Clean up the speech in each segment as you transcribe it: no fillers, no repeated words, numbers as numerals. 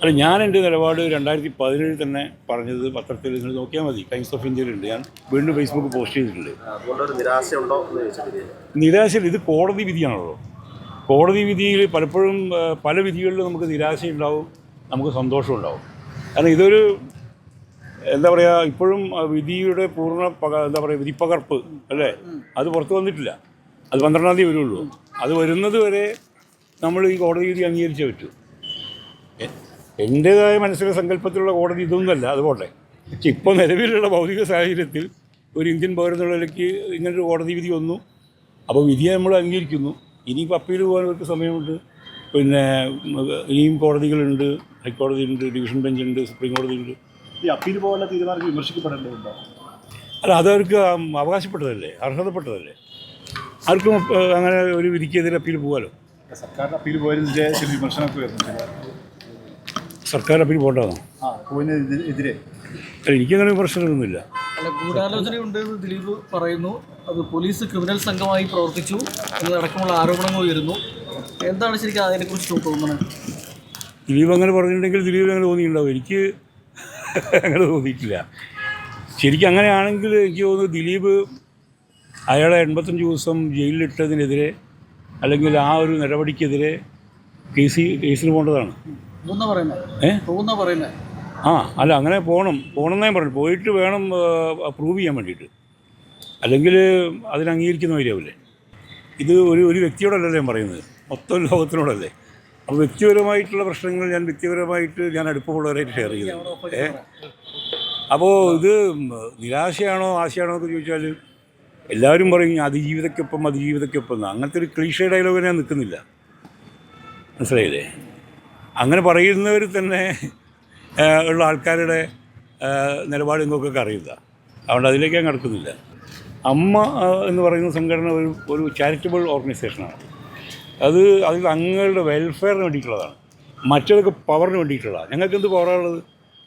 അല്ല, ഞാൻ എൻ്റെ നിലപാട് 2017 തന്നെ പറഞ്ഞത് പത്രത്തിൽ നിങ്ങൾ നോക്കിയാൽ മതി. ടൈംസ് ഓഫ് ഇന്ത്യയിലുണ്ട്. ഞാൻ വീണ്ടും ഫേസ്ബുക്ക് പോസ്റ്റ് ചെയ്തിട്ടുണ്ട്. നിരാശയിൽ ഇത് കോടതി വിധിയാണല്ലോ. കോടതി വിധിയിൽ പലപ്പോഴും പല വിധികളിലും നമുക്ക് നിരാശയുണ്ടാവും, നമുക്ക് സന്തോഷമുണ്ടാവും. കാരണം ഇതൊരു എന്താ പറയുക, ഇപ്പോഴും വിധിയുടെ പൂർണ്ണ എന്താ പറയുക വിധിപ്പകർപ്പ് അല്ലേ, അത് പുറത്ത് വന്നിട്ടില്ല. അത് 12-ാം തീയതി വരുള്ളൂ. അത് വരുന്നത് വരെ നമ്മൾ ഈ കോടതി വിധി അംഗീകരിച്ചേ പറ്റൂ. എൻ്റേതായ മനസ്സിലെ സങ്കല്പത്തിലുള്ള കോടതി ഇതൊന്നുമല്ല, അതുപോട്ടെ. പക്ഷെ ഇപ്പോൾ നിലവിലുള്ള ഭൗതിക സാഹചര്യത്തിൽ ഒരു ഇന്ത്യൻ പൗരന്നുള്ള നിലയ്ക്ക് ഇങ്ങനൊരു കോടതി വിധി വന്നു. അപ്പോൾ വിധിയെ നമ്മൾ അംഗീകരിക്കുന്നു. ഇനിയിപ്പോൾ അപ്പീൽ പോകാനവർക്ക് സമയമുണ്ട്. പിന്നെ ഇനിയും കോടതികളുണ്ട്, ഹൈക്കോടതിയുണ്ട്, ഡിവിഷൻ ബെഞ്ചുണ്ട്, സുപ്രീം കോടതിയുണ്ട്. ഈ അപ്പീൽ പോകാനുള്ള തീരുമാനം വിമർശിക്കപ്പെടേണ്ടതുണ്ടോ? അല്ല, അതവർക്ക് അവകാശപ്പെട്ടതല്ലേ, അർഹതപ്പെട്ടതല്ലേ. ആർക്കും അങ്ങനെ ഒരു വിധിക്കെതിരെ അപ്പീൽ പോകാമല്ലോ. സർക്കാരിൻ്റെ അപ്പീൽ പോയതിൻ്റെ ചില വിമർശനമൊക്കെ വരുന്നുണ്ട്. സർക്കാർ അപ്പീൽ പോകേണ്ടതാണോ? പോയതിനെതിരെ എനിക്കങ്ങനെ വിമർശനമൊന്നുമില്ല. അല്ല, ഗൂഢാലോചനയുണ്ടെന്ന് ദിലീപ് പറയുന്നു. അത് പോലീസ് ക്രിമിനൽ സംഘമായി പ്രവർത്തിച്ചു എന്നതടക്കമുള്ള ആരോപണങ്ങൾ ഉയരുന്നു. എന്താണ് ശരിക്കും അതിനെക്കുറിച്ച് തോന്നുന്നത്? ദിലീപ് അങ്ങനെ പറഞ്ഞിട്ടുണ്ടെങ്കിൽ ദിലീപ് അങ്ങനെ തോന്നിയിട്ടുണ്ടാവും. എനിക്ക് അങ്ങനെ തോന്നിയിട്ടില്ല. ശരിക്കും അങ്ങനെയാണെങ്കിൽ എനിക്ക് തോന്നുന്നു ദിലീപ് അയാളെ 85 ദിവസം ജയിലിലിട്ടതിനെതിരെ അല്ലെങ്കിൽ ആ ഒരു നടപടിക്കെതിരെ കേസിന് പോകേണ്ടതാണ്. അല്ല, അങ്ങനെ പോകണമെന്നേ പറഞ്ഞു. പോയിട്ട് വേണം പ്രൂവ് ചെയ്യാൻ വേണ്ടിയിട്ട്. അല്ലെങ്കിൽ അതിന് അംഗീകരിക്കുന്ന കാര്യമാവില്ലേ. ഇത് ഒരു വ്യക്തിയോടല്ലല്ലോ ഞാൻ പറയുന്നത്, മൊത്തം ലോകത്തിനോടല്ലേ. അപ്പോൾ വ്യക്തിപരമായിട്ടുള്ള പ്രശ്നങ്ങൾ ഞാൻ അടുപ്പമുള്ളവരായിട്ട് ഷെയർ ചെയ്തു. അപ്പോൾ ഇത് നിരാശയാണോ ആശയാണോ എന്ന് ചോദിച്ചാൽ എല്ലാവരും പറയും അതിജീവിതയ്ക്കൊപ്പം എന്ന്. അങ്ങനത്തെ ഒരു ക്ലീഷേ ഡയലോഗ് ഞാൻ നിൽക്കുന്നില്ല, മനസ്സിലായില്ലേ. അങ്ങനെ പറയുന്നവർ തന്നെ ഉള്ള ആൾക്കാരുടെ നിലപാട് നിങ്ങൾക്കൊക്കെ അറിയില്ല. അതുകൊണ്ട് അതിലേക്ക് ഞാൻ കടക്കുന്നില്ല. അമ്മ എന്ന് പറയുന്ന സംഘടന ഒരു ചാരിറ്റബിൾ ഓർഗനൈസേഷനാണ്. അതിൽ അംഗങ്ങളുടെ വെൽഫെയറിന് വേണ്ടിയിട്ടുള്ളതാണ്. മറ്റതൊക്കെ പവറിന് വേണ്ടിയിട്ടുള്ളതാണ്. ഞങ്ങൾക്ക് എന്ത് പവറാണുള്ളത്?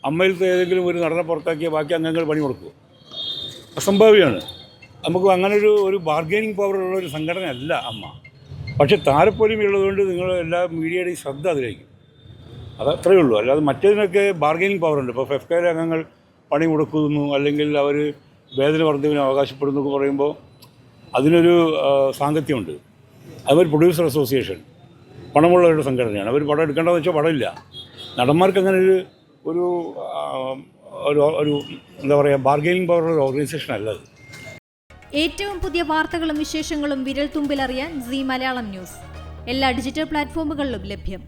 അമ്മയിലത്തെ ഏതെങ്കിലും ഒരു നടനെ പുറത്താക്കിയ ബാക്കി അംഗങ്ങൾ പണി കൊടുക്കുമോ? അസംഭാവ്യമാണ്. നമുക്ക് അങ്ങനെ ഒരു ബാർഗൈനിങ് പവറുള്ള ഒരു സംഘടനയല്ല അമ്മ. പക്ഷേ താരപ്പൊലിമ ഉള്ളതുകൊണ്ട് നിങ്ങൾ എല്ലാ മീഡിയയുടെയും ശ്രദ്ധ അതിലേക്കും. അതത്രയേ ഉള്ളൂ. അല്ലാതെ മറ്റേതിനൊക്കെ ബാർഗൈനിങ് പവറുണ്ട്. ഇപ്പോൾ ഫെഫ്കയിലെ അംഗങ്ങൾ പണി കൊടുക്കുന്നു അല്ലെങ്കിൽ അവർ വേതന വർദ്ധവിന് അവകാശപ്പെടുന്നു എന്ന് പറയുമ്പോൾ അതിനൊരു സാങ്കത്യമുണ്ട്. അതൊരു പ്രൊഡ്യൂസർ അസോസിയേഷൻ, പണമുള്ളവരുടെ സംഘടനയാണ്. അവർ പടം എടുക്കേണ്ടതെന്ന് വെച്ചാൽ പടമില്ല. നടന്മാർക്ക് അങ്ങനെ ഒരു എന്താ പറയുക ബാർഗൈനിങ് പവറുള്ള ഒരു ഓർഗനൈസേഷൻ അല്ല അത്. ഏറ്റവും പുതിയ വാർത്തകളും വിശേഷങ്ങളും വിരൽ തുമ്പിലറിയാൻ സീ മലയാളം ന്യൂസ് എല്ലാ ഡിജിറ്റൽ പ്ലാറ്റ്ഫോമുകളിലും ലഭ്യം.